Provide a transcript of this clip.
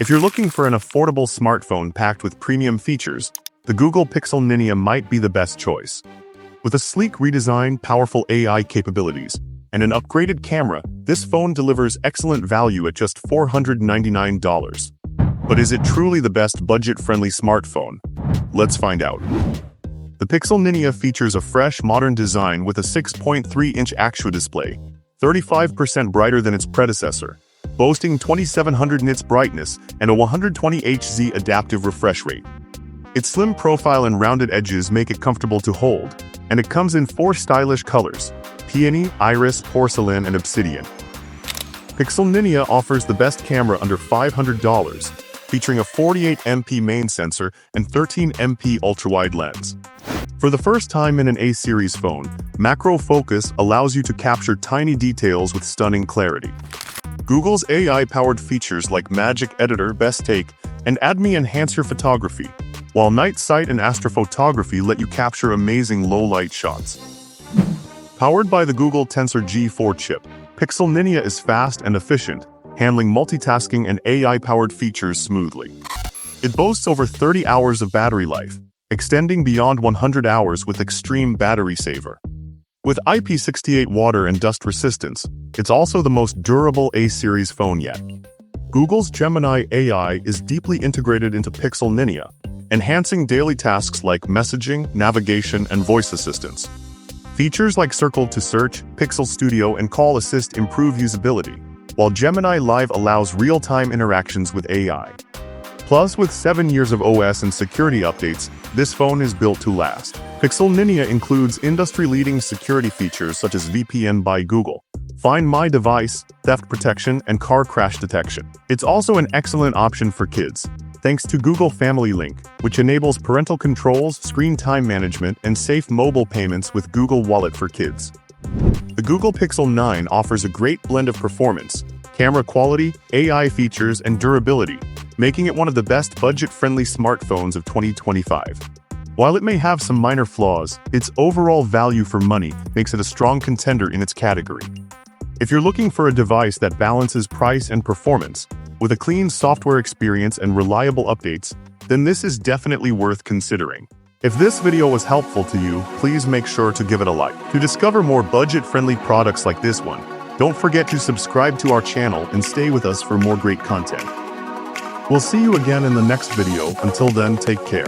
If you're looking for an affordable smartphone packed with premium features, the Google Pixel Ninja might be the best choice. With a sleek redesign, powerful AI capabilities, and an upgraded camera, this phone delivers excellent value at just $499. But is it truly the best budget-friendly smartphone? Let's find out. The Pixel Ninja features a fresh, modern design with a 6.3-inch Actua display, 35% brighter than its predecessor, boasting 2700 nits brightness and a 120 Hz adaptive refresh rate. Its slim profile and rounded edges make it comfortable to hold, and it comes in 4 stylish colors: peony, iris, porcelain, and obsidian. Pixel Ninja offers the best camera under $500, featuring a 48MP main sensor and 13MP ultra-wide lens. For the first time in an A-series phone, macro focus allows you to capture tiny details with stunning clarity. Google's AI-powered features like Magic Editor, Best Take, and Add Me enhance your photography, while Night Sight and Astrophotography let you capture amazing low-light shots. Powered by the Google Tensor G3 chip, Pixel Ninja is fast and efficient, handling multitasking and AI-powered features smoothly. It boasts over 30 hours of battery life, extending beyond 100 hours with extreme battery saver. With IP68 water and dust resistance, it's also the most durable A-series phone yet. Google's Gemini AI is deeply integrated into Pixel Ninja, enhancing daily tasks like messaging, navigation, and voice assistance. Features like Circle to Search, Pixel Studio, and Call Assist improve usability, while Gemini Live allows real-time interactions with AI. Plus, with 7 years of OS and security updates, this phone is built to last. Pixel Ninja includes industry-leading security features such as VPN by Google, Find My Device, theft protection, and car crash detection. It's also an excellent option for kids, thanks to Google Family Link, which enables parental controls, screen time management, and safe mobile payments with Google Wallet for kids. The Google Pixel 9 offers a great blend of performance, camera quality, AI features, and durability, making it one of the best budget-friendly smartphones of 2025. While it may have some minor flaws, its overall value for money makes it a strong contender in its category. If you're looking for a device that balances price and performance, with a clean software experience and reliable updates, then this is definitely worth considering. If this video was helpful to you, please make sure to give it a like. To discover more budget-friendly products like this one, don't forget to subscribe to our channel and stay with us for more great content. We'll see you again in the next video. Until then, take care.